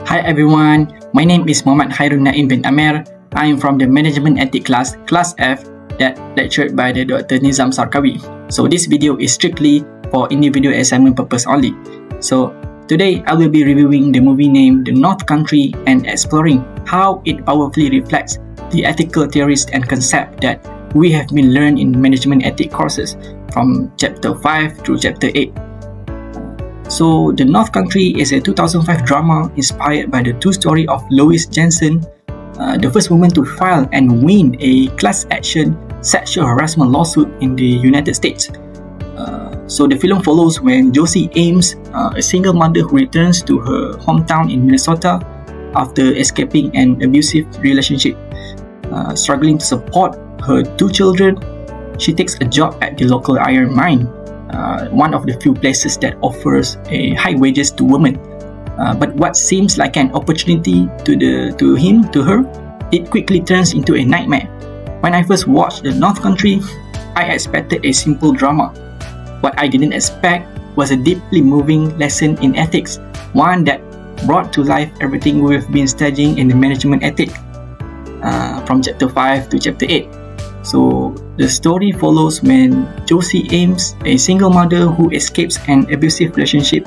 Hi everyone, my name is Muhammad Hairun Naim bin Amir. I am from the Management Ethic class F, that lectured by the Dr. NIZAM SARKAWI. So this video is strictly for individual assignment purpose only. So today I will be reviewing the movie named The North Country and exploring how it powerfully reflects the ethical theories and concepts that we have been learned in management ethic courses from chapter 5 through chapter 8. So, The North Country is a 2005 drama inspired by the true story of Lois Jensen, the first woman to file and win a class action sexual harassment lawsuit in the United States. So the film follows when Josie Ames, a single mother who returns to her hometown in Minnesota after escaping an abusive relationship. Struggling to support her two children, she takes a job at the local iron mine, one of the few places that offers a high wages to women. But what seems like an opportunity to her, it quickly turns into a nightmare. When I first watched The North Country, I expected a simple drama. What I didn't expect was a deeply moving lesson in ethics, one that brought to life everything we've been studying in the management ethic, from chapter 5 to chapter 8. So the story follows when Josie Ames, a single mother who escapes an abusive relationship,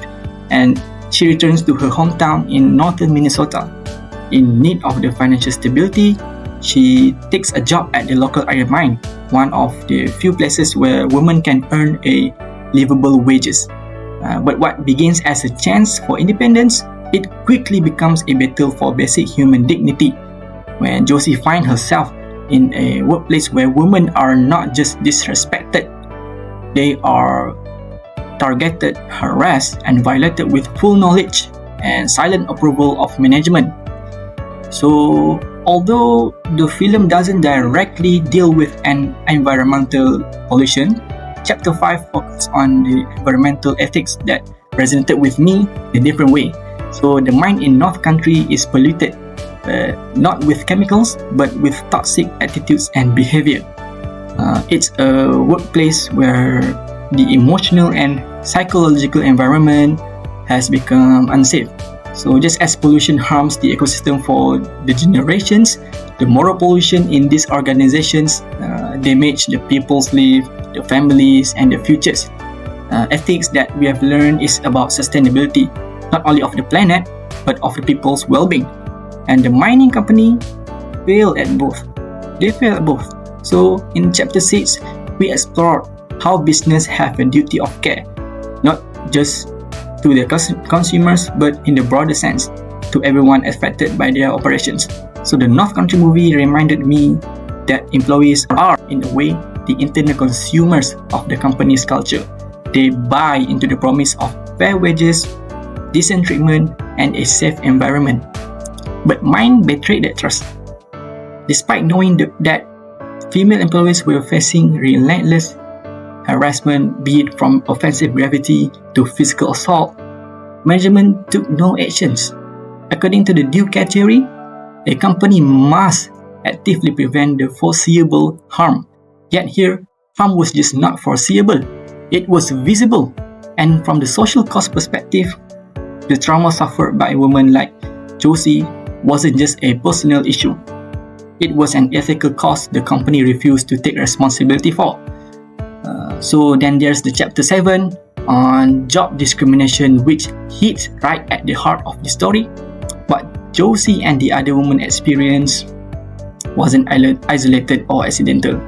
and she returns to her hometown in northern Minnesota. In need of the financial stability, she takes a job at the local iron mine, one of the few places where women can earn a livable wages. But what begins as a chance for independence, it quickly becomes a battle for basic human dignity. When Josie finds herself in a workplace where women are not just disrespected, they are targeted, harassed, and violated with full knowledge and silent approval of management. So, although the film doesn't directly deal with an environmental pollution, Chapter 5 focuses on the environmental ethics that resonated with me in a different way. So, the mine in North Country is polluted, not with chemicals, but with toxic attitudes and behavior. It's a workplace where the emotional and psychological environment has become unsafe. So just as pollution harms the ecosystem for the generations, the moral pollution in these organizations damage the people's lives, the families, and the futures. Ethics that we have learned is about sustainability, not only of the planet, but of the people's well-being. And the mining company failed at both. They failed at both. So in chapter 6, we explored how business have a duty of care, not just to the consumers, but in the broader sense, to everyone affected by their operations. So the North Country movie reminded me that employees are, in a way, the internal consumers of the company's culture. They buy into the promise of fair wages, decent treatment, and a safe environment. But mine betrayed that trust. Despite knowing that female employees were facing relentless harassment, be it from offensive gravity to physical assault, management took no actions. According to the due care theory, a company must actively prevent the foreseeable harm. Yet here, harm was just not foreseeable. It was visible. And from the social cost perspective, the trauma suffered by women like Josie wasn't just a personal issue. It was an ethical cost the company refused to take responsibility for. So then there's the chapter 7 on job discrimination, which hits right at the heart of the story. What Josie and the other women experienced wasn't isolated or accidental.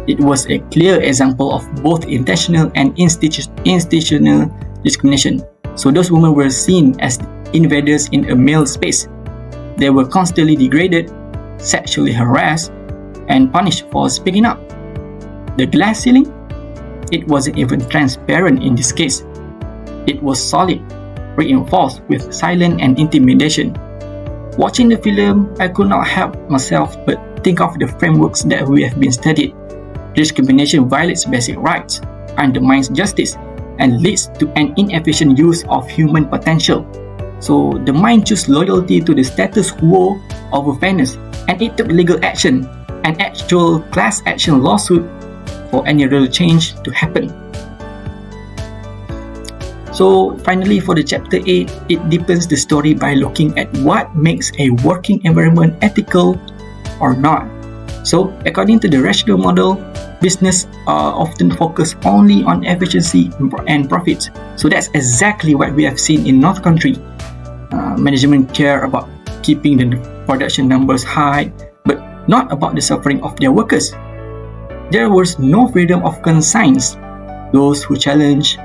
It was a clear example of both intentional and institutional discrimination. So those women were seen as invaders in a male space. They were constantly degraded, sexually harassed, and punished for speaking up. The glass ceiling? It wasn't even transparent in this case. It was solid, reinforced with silence and intimidation. Watching the film, I could not help myself but think of the frameworks that we have been studied. Discrimination violates basic rights, undermines justice, and leads to an inefficient use of human potential. So the mind chose loyalty to the status quo over fairness, and it took legal action, an actual class action lawsuit, for any real change to happen. So finally, for the chapter 8, it deepens the story by looking at what makes a working environment ethical or not. So according to the rational model, business often focus only on efficiency and profits. So that's exactly what we have seen in North Country. Management care about keeping the production numbers high, but not about the suffering of their workers. There was no freedom of conscience. Those who challenged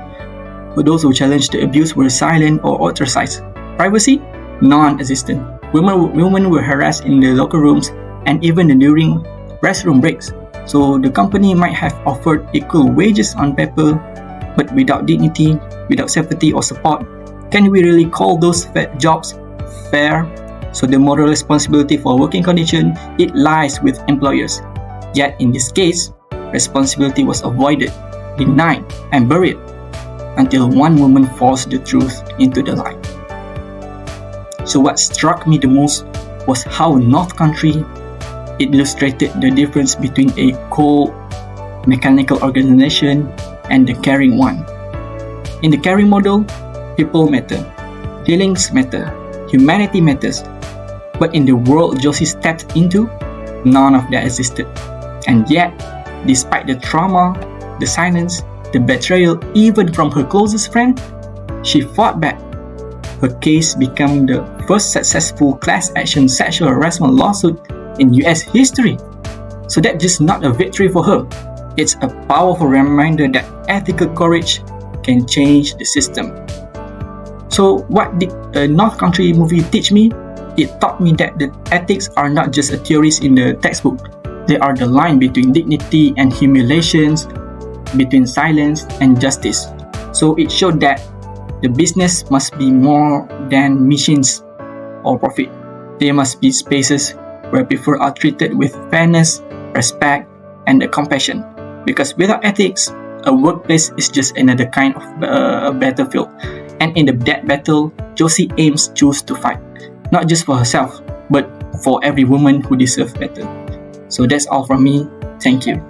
the abuse were silent or ostracized. Privacy? Non-existent. Women were harassed in the locker rooms and even during restroom breaks. So the company might have offered equal wages on paper, but without dignity, without safety or support, can we really call those jobs fair? So the moral responsibility for working condition, it lies with employers. Yet in this case, responsibility was avoided, denied, and buried until one woman forced the truth into the light. So what struck me the most was how North Country illustrated the difference between a cold, mechanical organization and the caring one. In the caring model, people matter, feelings matter, humanity matters. But in the world Josie stepped into, none of that existed. And yet, despite the trauma, the silence, the betrayal even from her closest friend, she fought back. Her case became the first successful class action sexual harassment lawsuit in US history. So that's just not a victory for her. It's a powerful reminder that ethical courage can change the system. So what did the North Country movie teach me? It taught me that the ethics are not just theories in the textbook. They are the line between dignity and humiliations, between silence and justice. So it showed that the business must be more than machines or profit. There must be spaces where people are treated with fairness, respect, and compassion. Because without ethics, a workplace is just another kind of a battlefield. And in that battle, Josie Ames chose to fight, not just for herself, but for every woman who deserves better. So that's all from me. Thank you.